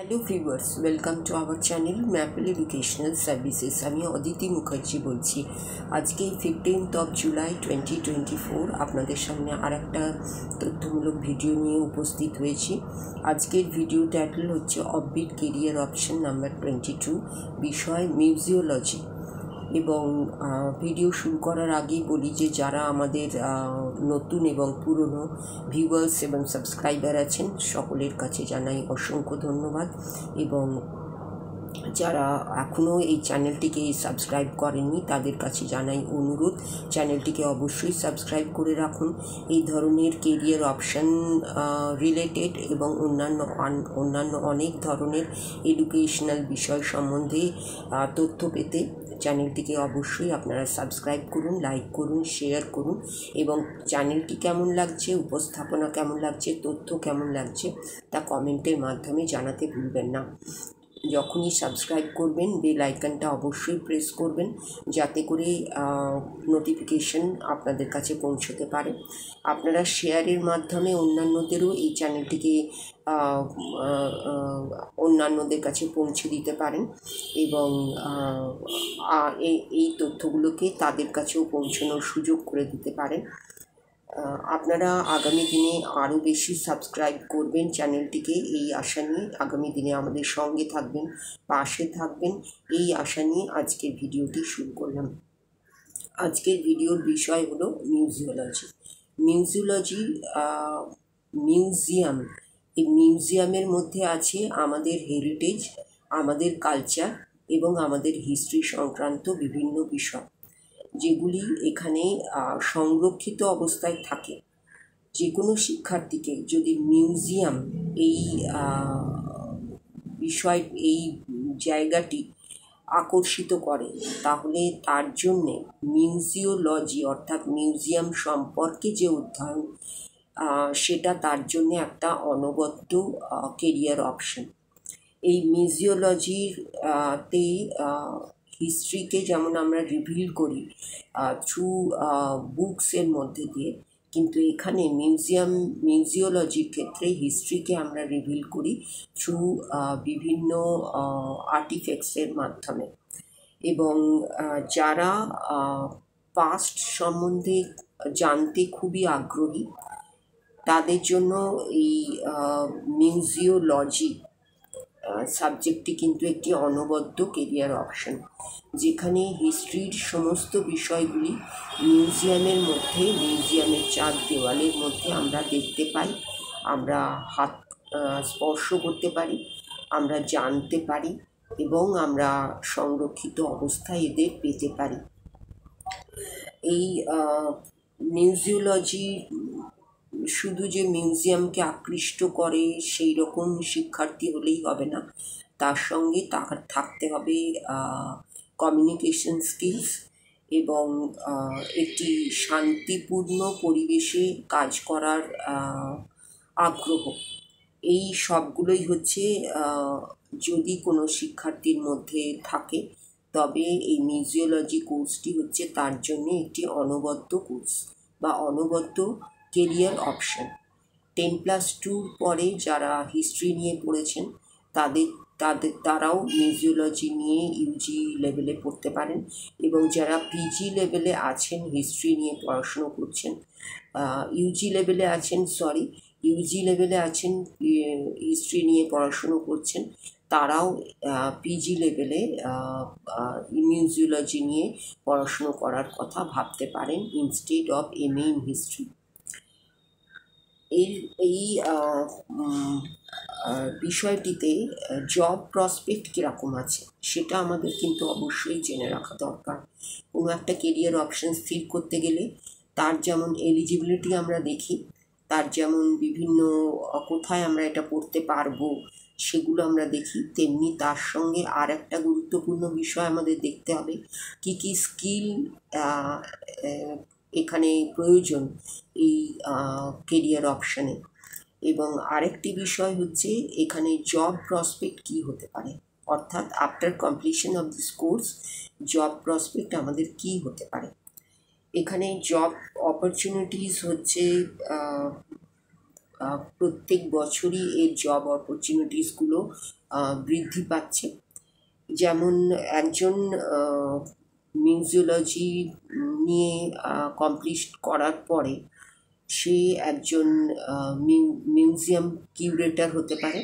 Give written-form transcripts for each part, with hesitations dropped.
Hello viewers, welcome to our channel maple educational services. আমি অদিতি মুখার্জি বলছি। আজকে 15 জুলাই 2024 আপনাদের সামনে আর একটা তথ্যমূলক ভিডিও নিয়ে উপস্থিত হয়েছি। আজকের ভিডিও টাইটেল হচ্ছে অফবিট কেরিয়ার অপশন নাম্বার 22, বিষয় মিউজিওলজি। এবং ভিডিও শুরু করার আগেই বলি যে যারা আমাদের নতুন এবং পুরনো ভিউয়ার্স এবং সাবস্ক্রাইবার আছেন সকলের কাছে জানাই অসংখ্য ধন্যবাদ। এবং যারা এখনও এই চ্যানেলটিকে সাবস্ক্রাইব করেননি তাদের কাছে জানাই অনুরোধ, চ্যানেলটিকে অবশ্যই সাবস্ক্রাইব করে রাখুন। এই ধরনের কেরিয়ার অপশান রিলেটেড এবং অন্যান্য অনেক ধরনের এডুকেশনাল বিষয় সম্বন্ধে তথ্য পেতে চ্যানেলটিকে অবশ্যই আপনারা সাবস্ক্রাইব করুন, লাইক করুন, শেয়ার করুন। এবং চ্যানেলটি কেমন লাগছে, উপস্থাপনা কেমন লাগছে, তথ্য কেমন লাগছে তা কমেন্টের মাধ্যমে জানাতে ভুলবেন না। যখনই সাবস্ক্রাইব করবেন বেল আইকনটা অবশ্যই প্রেস করবেন যাতে করে নোটিফিকেশন আপনাদের কাছে পৌঁছতে পারে। আপনারা শেয়ারের মাধ্যমে অন্যান্যদেরও এই চ্যানেলটিকে অন্যান্যদের কাছে পৌঁছে দিতে পারেন এবং এই তথ্যগুলোকে তাদের কাছেও পৌঁছানোর সুযোগ করে দিতে পারেন। আপনারা আগামী দিনে আরও বেশি সাবস্ক্রাইব করবেন চ্যানেলটিকে, এই আশা নিয়ে আগামী দিনে আমাদের সঙ্গে থাকবেন, পাশে থাকবেন, এই আশা নিয়ে আজকের ভিডিওটি শুরু করলাম। আজকের ভিডিওর বিষয় হলো মিউজিওলজি। মিউজিয়াম। এই মিউজিয়ামের মধ্যে আছে আমাদের হেরিটেজ, আমাদের কালচার এবং আমাদের হিস্ট্রি সংক্রান্ত বিভিন্ন বিষয়, যেগুলি এখানে সংরক্ষিত অবস্থায় থাকে। যে কোনো শিক্ষার্থীকে যদি মিউজিয়াম এই এই জায়গাটি আকর্ষিত করে তাহলে তার জন্যে মিউজিওলজি অর্থাৎ মিউজিয়াম সম্পর্কে যে অধ্যয়ন সেটা তার জন্য একটা অনবদ্য কেরিয়ার অপশন। এই মিউজিওলজির তে হিস্ট্রিকে যেমন আমরা রিভিল করি থ্রু বুকসের মধ্যে দিয়ে, কিন্তু এখানে মিউজিওলজির ক্ষেত্রে হিস্ট্রিকে আমরা রিভিল করি থ্রু বিভিন্ন আর্টিফ্যাক্টসের মাধ্যমে। এবং যারা পাস্ট সম্বন্ধে জানতে খুবই আগ্রহী তাদের জন্য এই মিউজিওলজি সাবজেক্টটি কিন্তু একটি অনবদ্য কেরিয়ার অপশন, যেখানে হিস্ট্রির সমস্ত বিষয়গুলি মিউজিয়ামের চার দেওয়ালের মধ্যে আমরা দেখতে পাই, আমরা হাত স্পর্শ করতে পারি, আমরা জানতে পারি এবং আমরা সংরক্ষিত অবস্থায় এদের পেতে পারি। এই মিউজিওলজি শুধু যে মিউজিয়ামকে আকৃষ্ট করে সেই রকম শিক্ষার্থী হলেই হবে না, তার সঙ্গে তার থাকতে হবে কমিউনিকেশন স্কিলস এবং একটি শান্তিপূর্ণ পরিবেশে কাজ করার আগ্রহ। এই সবগুলোই হচ্ছে যদি কোনো শিক্ষার্থীর মধ্যে থাকে তবে এই মিউজিওলজি কোর্সটি হচ্ছে তার জন্য একটি অনবদ্য কোর্স বা অনবদ্য কেরিয়ার অপশন। 10+2 পরে যারা হিস্ট্রি নিয়ে পড়েছেন তারাও মিউজিওলজি নিয়ে ইউজি লেভেলে পড়তে পারেন, এবং যারা পিজি লেভেলে আছেন হিস্ট্রি নিয়ে পড়াশুনো করছেন, ইউজি লেভেলে আছেন হিস্ট্রি নিয়ে পড়াশুনো করছেন, তারাও পিজি লেভেলে মিউজিওলজি নিয়ে পড়াশুনো করার কথা ভাবতে পারেন instead of MA in history. এই বিষয়টিতে জব প্রসপেক্ট কীরকম আছে সেটা আমাদের কিন্তু অবশ্যই জেনে রাখা দরকার। কোনো একটা কেরিয়ার অপশান স্থির করতে গেলে তার যেমন এলিজিবিলিটি আমরা দেখি, তার যেমন বিভিন্ন কোথায় আমরা এটা পড়তে পারবো সেগুলো আমরা দেখি, তেমনি তার সঙ্গে আর একটা গুরুত্বপূর্ণ বিষয় আমাদের দেখতে হবে কি কি স্কিল এখানে প্রয়োজন এই কেরিয়ার অপশানে। এবং আরেকটি বিষয় হচ্ছে এখানে জব প্রসপেক্ট কী হতে পারে, অর্থাৎ after completion of this course job prospect আমাদের কী হতে পারে। এখানে জব অপরচুনিটিস হচ্ছে প্রত্যেক বছরই এর জব অপরচুনিটিসগুলো বৃদ্ধি পাচ্ছে। যেমন একজন মিউজিওলজি নিয়ে কমপ্লিট করার পরে সে একজন মিউজিয়াম কিউরেটর হতে পারে,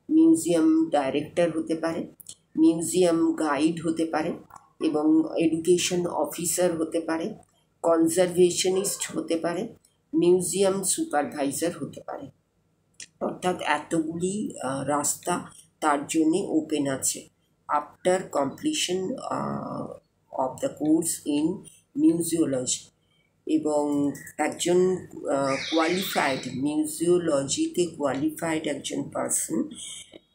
মিউজিয়াম ডাইরেক্টর হতে পারে, মিউজিয়াম গাইড হতে পারে এবং এডুকেশন অফিসার হতে পারে, কনজারভেশনিস্ট হতে পারে, মিউজিয়াম সুপারভাইজার হতে পারে। অর্থাৎ এতগুলি রাস্তা তার জন্যে ওপেন আছে after completion of the course in museology. এবং একজন কোয়ালিফাইড মিউজিওলজিতে কোয়ালিফাইড একজন পার্সন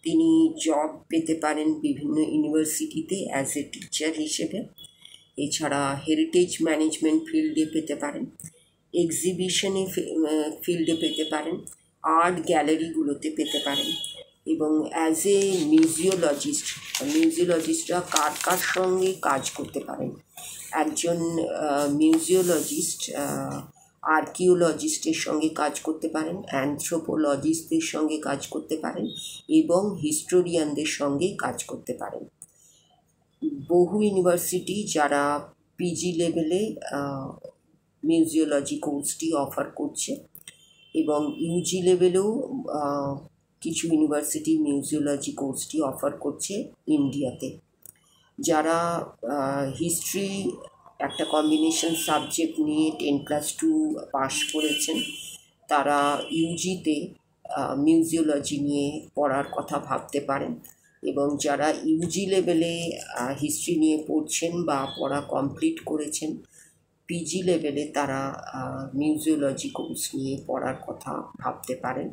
তিনি জব পেতে পারেন বিভিন্ন ইউনিভার্সিটিতে অ্যাজ এ টিচার হিসেবে। এছাড়া হেরিটেজ ম্যানেজমেন্ট ফিল্ডে পেতে পারেন, এক্সিবিশনে ফিল্ডে পেতে পারেন, আর্ট গ্যালারিগুলোতে পেতে পারেন। এবং অ্যাজ এ মিউজিওলজিস্টরা কার কার সঙ্গে কাজ করতে পারেন? একজন মিউজিওলজিস্ট আর্কিওলজিস্টের সঙ্গে কাজ করতে পারেন, অ্যানথ্রোপোলজিস্টদের সঙ্গে কাজ করতে পারেন এবং হিস্টোরিয়ানদের সঙ্গে কাজ করতে পারেন। বহু ইউনিভার্সিটি যারা পিজি লেভেলে মিউজিওলজি কোর্সটি অফার করছে এবং ইউজি লেভেলেও কিছু ইউনিভার্সিটি মিউজিওলজি কোর্সটি অফার করছে ইন্ডিয়াতে। যারা হিস্ট্রি একটা কম্বিনেশন সাবজেক্ট নিয়ে 10+2 পাস করেছেন তারা ইউজিতে মিউজিওলজি নিয়ে পড়ার কথা ভাবতে পারেন। এবং যারা ইউজি লেভেলে হিস্ট্রি নিয়ে পড়ছেন বা পড়া কমপ্লিট করেছেন, পিজি লেভেলে তারা মিউজিওলজি কোর্স নিয়ে পড়ার কথা ভাবতে পারেন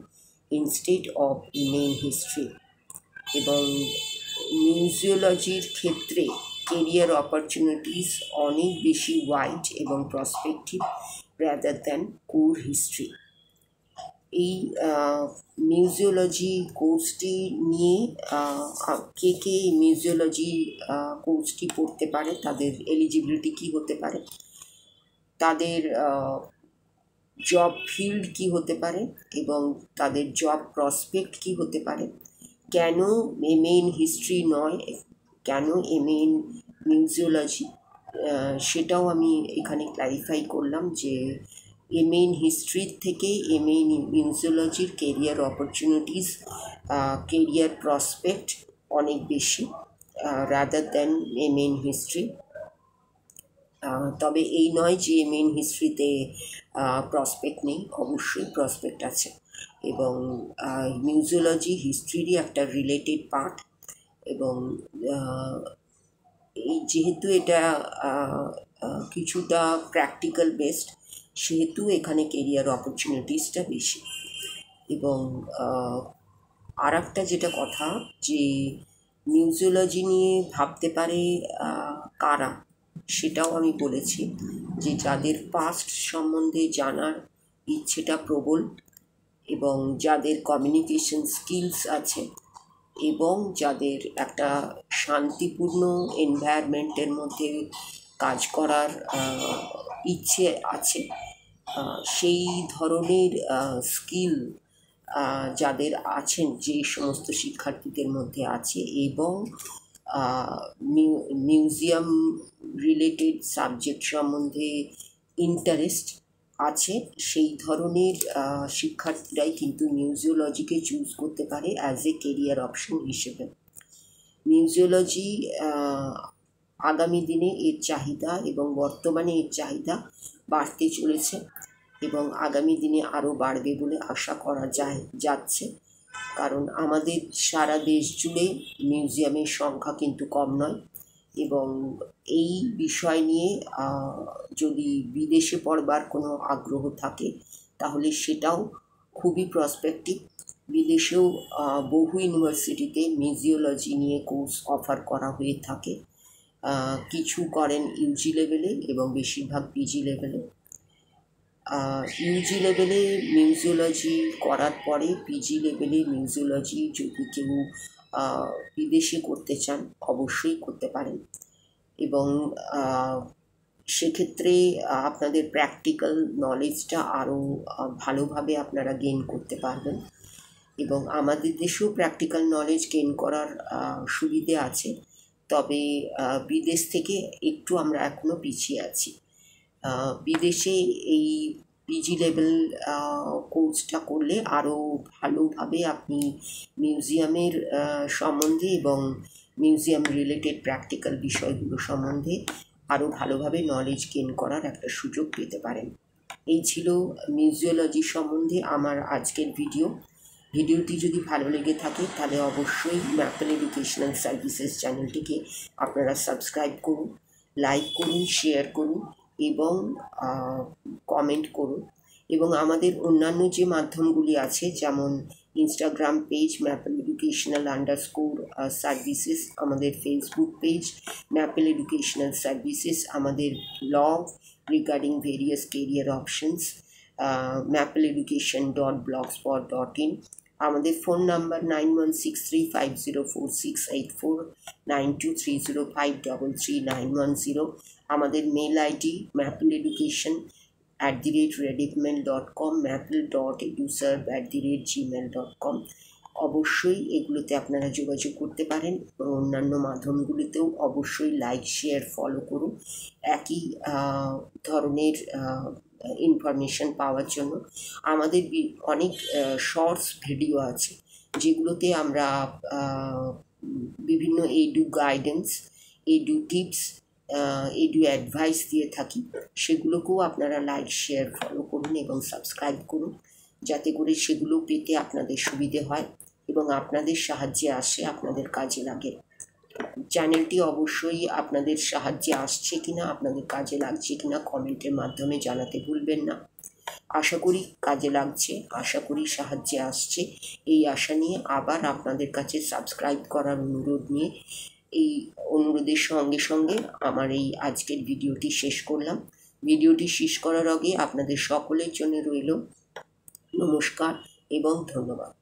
ইনস্টেড অফ মেইন হিস্ট্রি। এবং মিউজিওলজির ক্ষেত্রে কেরিয়ার অপরচুনিটিস অনেক বেশি ওয়াইড এবং prospective rather than core history. এই মিউজিওলজি কোর্সটি নিয়ে কে কে মিউজিওলজি কোর্সটি পড়তে পারে, তাদের এলিজিবিলিটি কী হতে পারে, তাদের জব ফিল্ড কী হতে পারে এবং তাদের জব প্রসপেক্ট কী হতে পারে, কেন এমএ ইন হিস্ট্রি নয়, কেন এমএ ইন মিউজিওলজি, সেটাও আমি এখানে ক্ল্যারিফাই করলাম যে এমএ ইন হিস্ট্রির থেকে এমএ ইন মিউজিওলজির কেরিয়ার অপরচুনিটিস, কেরিয়ার প্রসপেক্ট অনেক বেশি rather than MA in history. তবে এই নয় যে এমএ ইন হিস্ট্রিতে প্রসপেক্ট নেই, অবশ্যই প্রসপেক্ট আছে। এবং মিউজিওলজি হিস্ট্রিরই একটা রিলেটেড পার্ট। এবং এই যেহেতু এটা কিছুটা প্র্যাকটিক্যাল বেসড, সেহেতু এখানে কেরিয়ার অপরচুনিটিসটা বেশি। এবং আর একটা যেটা কথা, যে মিউজিওলজি নিয়ে ভাবতে পারে কারা, সেটাও আমি বলেছি যে যাদের পাস্ট সম্বন্ধে জানার ইচ্ছেটা প্রবল এবং যাদের কমিউনিকেশন স্কিলস আছে এবং যাদের একটা শান্তিপূর্ণ এনভায়রনমেন্টের মধ্যে কাজ করার ইচ্ছে আছে, সেই ধরনের স্কিল যাদের আছেন, যে সমস্ত শিক্ষার্থীদের মধ্যে আছে এবং মিউজিয়াম রিলেটেড সাবজেক্ট সম্বন্ধে ইন্টারেস্ট আছে, সেই ধরনের শিক্ষার্থীরাই কিন্তু মিউজিওলজিকে চুজ করতে পারে অ্যাজ এ কেরিয়ার অপশন হিসেবে। মিউজিওলজি আগামী দিনে এর চাহিদা এবং বর্তমানে এর চাহিদা বাড়তে চলেছে এবং আগামী দিনে আরও বাড়বে বলে আশা করা যাচ্ছে। কারণ আমাদের সারা দেশ জুড়ে মিউজিয়ামের সংখ্যা কিন্তু কম নয়। এবং এই বিষয় নিয়ে যদি বিদেশে পড়বার কোনো আগ্রহ থাকে তাহলে সেটাও খুবই প্রসপেক্টিভ। বিদেশেও বহু ইউনিভার্সিটিতে মিউজিওলজি নিয়ে কোর্স অফার করা হয়ে থাকে। কিছু করেন ইউজি লেভেলে এবং বেশিরভাগ পিজি লেভেলে। ইউজি লেভেলে মিউজিওলজি করার পরে পিজি লেভেলে মিউজিওলজি যদি কেউ বিদেশে করতে চান অবশ্যই করতে পারেন। এবং সেক্ষেত্রে আপনাদের প্র্যাকটিক্যাল নলেজটা আরও ভালোভাবে আপনারা গেইন করতে পারবেন। এবং আমাদের দেশেও প্র্যাকটিক্যাল নলেজ গেইন করার সুবিধে আছে, তবে বিদেশ থেকে একটু আমরা এখনও পিছিয়ে আছি। বিদেশে এই পিজি লেভেল কোর্সটা করলে আরও ভালোভাবে আপনি মিউজিয়ামের সম্বন্ধে এবং মিউজিয়াম রিলেটেড প্র্যাকটিক্যাল বিষয়গুলো সম্বন্ধে আরও ভালোভাবে নলেজ গেইন করার একটা সুযোগ পেতে পারেন। এই ছিল মিউজিওলজি সম্বন্ধে আমার আজকের ভিডিওটি যদি ভালো লেগে থাকে তাহলে অবশ্যই ম্যাপল এডুকেশনাল সার্ভিসেস চ্যানেলটিকে আপনারা সাবস্ক্রাইব করুন, লাইক করুন, শেয়ার করুন এবং কমেন্ট করুন। এবং আমাদের অন্যান্য যে মাধ্যমগুলি আছে, যেমন Instagram page Mapple educational _services, আমাদের Facebook page Mapple educational services, আমাদের blog regarding various career options mappleeducation.blogspot.in, আমাদের ফোন নাম্বার 9163504684, 9230533910, আমাদের মেল আইডি mappleeducation@redipmail.com, maple.eduserve@gmail.com। অবশ্যই এগুলোতে আপনারা যোগাযোগ করতে পারেন। অন্যান্য মাধ্যমগুলিতেও অবশ্যই লাইক, শেয়ার, ফলো করুন একই ধরনের ইনফরমেশন পাওয়ার জন্য। আমাদের অনেক শর্টস ভিডিও আছে যেগুলোতে আমরা বিভিন্ন edu guidance, edu tips, edu advice দিয়ে থাকি। সেগুলোকেও আপনারা লাইক, শেয়ার, ফলো করুন এবং সাবস্ক্রাইব করুন, যাতে করে সেগুলো পেতে আপনাদের সুবিধে হয় এবং আপনাদের সাহায্যে আসে, আপনাদের কাজে লাগে। চ্যানেলটি অবশ্যই আপনাদের সাহায্যে আসছে কিনা, আপনাদের কাজে লাগছে কিনা কমেন্টের মাধ্যমে জানাতে ভুলবেন না। আশা করি কাজে লাগছে, আশা করি সাহায্যে আসছে। এই আশা নিয়ে আবার আপনাদের কাছে সাবস্ক্রাইব করার অনুরোধ নিয়ে এই অনুরোধের সঙ্গে সঙ্গে আমার এই আজকের ভিডিওটি শেষ করলাম। ভিডিওটি শেষ করার আগে আপনাদের সকলের জন্য রইল নমস্কার এবং ধন্যবাদ।